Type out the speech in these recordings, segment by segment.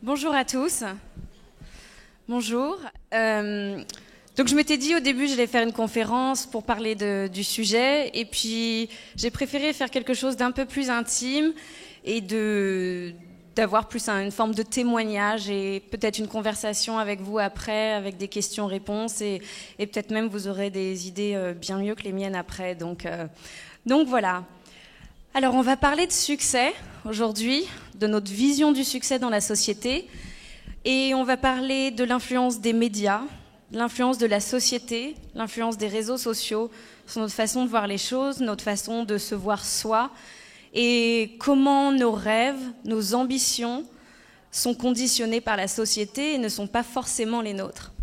Bonjour à tous. Bonjour. Donc je m'étais dit au début j'allais faire une conférence pour parler du sujet et puis j'ai préféré faire quelque chose d'un peu plus intime et d'avoir plus une forme de témoignage et peut-être une conversation avec vous après avec des questions-réponses et peut-être même vous aurez des idées bien mieux que les miennes après. Donc voilà. Alors on va parler de succès aujourd'hui, de notre vision du succès dans la société et on va parler de l'influence des médias, l'influence de la société, l'influence des réseaux sociaux sur notre façon de voir les choses, notre façon de se voir soi et comment nos rêves, nos ambitions sont conditionnés par la société et ne sont pas forcément les nôtres.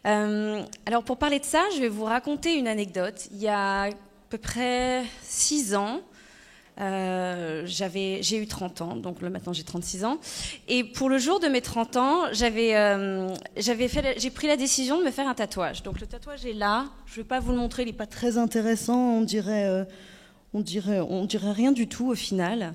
Alors pour parler de ça, je vais vous raconter une anecdote. Il y a à peu près 6 ans, j'ai eu 30 ans, donc maintenant j'ai 36 ans. Et pour le jour de mes 30 ans, j'ai pris la décision de me faire un tatouage. Donc le tatouage est là, je ne vais pas vous le montrer, il n'est pas très intéressant, on dirait rien du tout au final.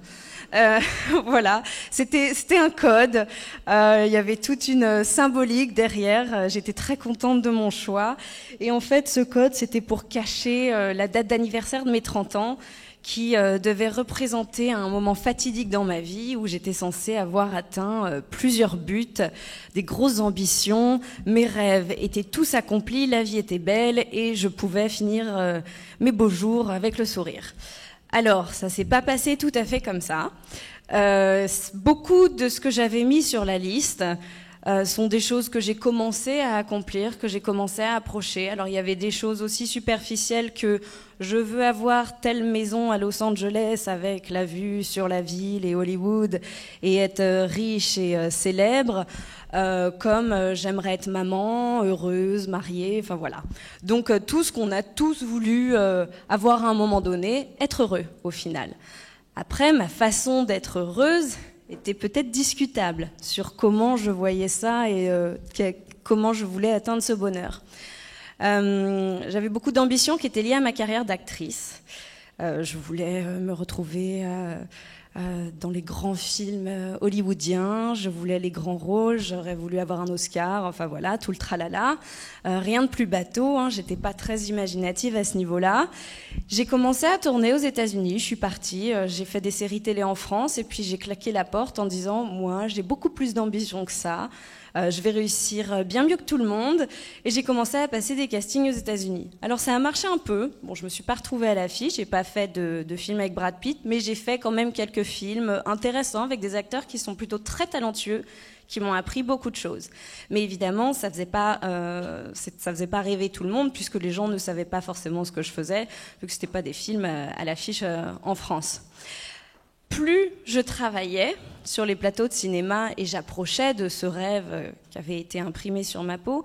Voilà, c'était un code, il y avait toute une symbolique derrière, j'étais très contente de mon choix. Et en fait, ce code, c'était pour cacher la date d'anniversaire de mes 30 ans, qui devait représenter un moment fatidique dans ma vie où j'étais censée avoir atteint plusieurs buts, des grosses ambitions, mes rêves étaient tous accomplis, la vie était belle et je pouvais finir mes beaux jours avec le sourire. Alors, ça s'est pas passé tout à fait comme ça. Beaucoup de ce que j'avais mis sur la liste sont des choses que j'ai commencé à accomplir, que j'ai commencé à approcher. Alors il y avait des choses aussi superficielles que je veux avoir telle maison à Los Angeles avec la vue sur la ville et Hollywood et être riche et célèbre, comme j'aimerais être maman, heureuse, mariée, enfin voilà. Donc tout ce qu'on a tous voulu avoir à un moment donné, être heureux au final. Après, ma façon d'être heureuse était peut-être discutable sur comment je voyais ça et comment je voulais atteindre ce bonheur. J'avais beaucoup d'ambitions qui étaient liées à ma carrière d'actrice. Je voulais me retrouver dans les grands films hollywoodiens, je voulais les grands rôles, j'aurais voulu avoir un Oscar, enfin voilà, tout le tralala. Rien de plus bateau, hein, j'étais pas très imaginative à ce niveau-là. J'ai commencé à tourner aux États-Unis, je suis partie, j'ai fait des séries télé en France et puis j'ai claqué la porte en disant moi j'ai beaucoup plus d'ambition que ça. Je vais réussir bien mieux que tout le monde. Et j'ai commencé à passer des castings aux États-Unis. Alors ça a marché un peu. Bon, je me suis pas retrouvée à l'affiche, j'ai pas fait de film avec Brad Pitt, mais j'ai fait quand même quelques films intéressants avec des acteurs qui sont plutôt très talentueux, qui m'ont appris beaucoup de choses. Mais évidemment, ça faisait pas rêver tout le monde puisque les gens ne savaient pas forcément ce que je faisais, vu que c'était pas des films à l'affiche en France. Plus je travaillais sur les plateaux de cinéma et j'approchais de ce rêve qui avait été imprimé sur ma peau,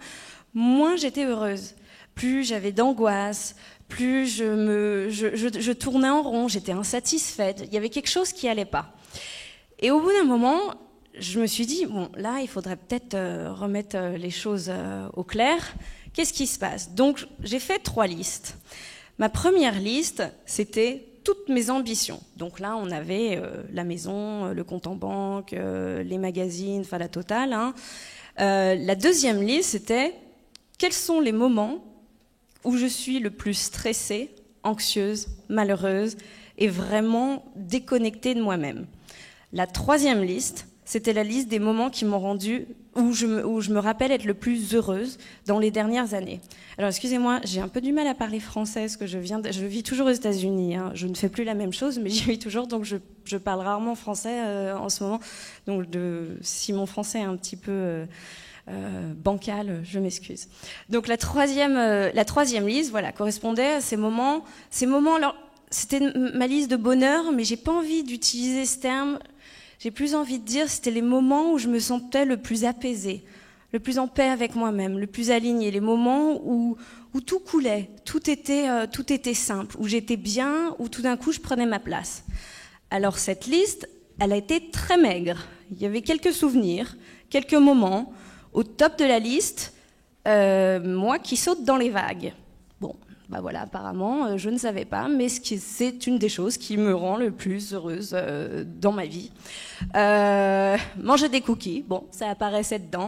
moins j'étais heureuse. Plus j'avais d'angoisse, plus je tournais en rond, j'étais insatisfaite. Il y avait quelque chose qui allait pas. Et au bout d'un moment, je me suis dit, bon, là, il faudrait peut-être remettre les choses au clair. Qu'est-ce qui se passe ? Donc, j'ai fait 3 listes. Ma première liste, c'était toutes mes ambitions. Donc là, on avait la maison, le compte en banque, les magazines, enfin la totale. Hein. La deuxième liste, c'était quels sont les moments où je suis le plus stressée, anxieuse, malheureuse et vraiment déconnectée de moi-même. La troisième liste, c'était la liste des moments qui m'ont rendue, où je me rappelle être le plus heureuse dans les dernières années. Alors excusez-moi, j'ai un peu du mal à parler français, parce que je vis toujours aux États-Unis. Hein. Je ne fais plus la même chose, mais j'y vis toujours, donc je parle rarement français en ce moment. Donc si mon français est un petit peu bancal, je m'excuse. Donc la troisième liste, voilà, correspondait à ces moments. Alors, c'était ma liste de bonheur, mais j'ai pas envie d'utiliser ce terme. J'ai plus envie de dire c'était les moments où je me sentais le plus apaisée, le plus en paix avec moi-même, le plus alignée, les moments où tout coulait, tout était simple, où j'étais bien, où tout d'un coup je prenais ma place. Alors cette liste, elle a été très maigre. Il y avait quelques souvenirs, quelques moments. Au top de la liste, moi qui saute dans les vagues. Bon, Bah voilà, apparemment, je ne savais pas, mais c'est une des choses qui me rend le plus heureuse dans ma vie. Manger des cookies, bon, ça apparaissait dedans.